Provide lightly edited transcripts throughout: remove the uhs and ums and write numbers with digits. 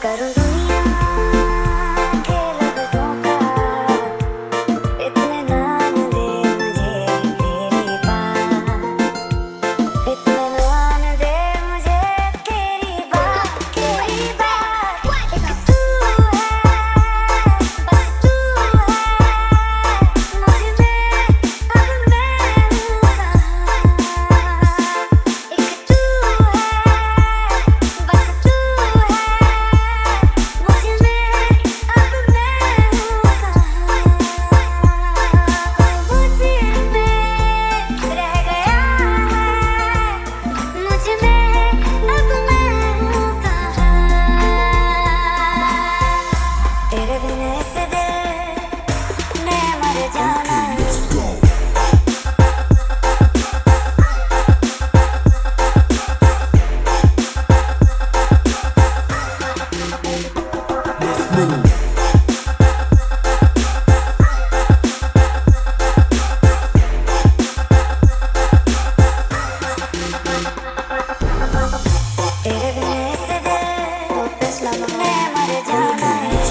करूं दुनिया के लफ्जों का इत्मीनान दे मुझे तेरी बात, इत्मीनान दे मुझे तेरी बात, तेरी बात। एक तू है, बस तू है, मुझ में अब मैं हूँ कहाँ। एक तू है, बस तू है, मुझ में अब मैं हूँ कहाँ। मुझ में रह गया है, मुझ में अब मैं हूँ कहाँ। तेरे बिन इस दिल ने मर जाना। तेरे बिन इस दिल लोपेज लामोरा ने मर जाना है।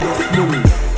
Let's move.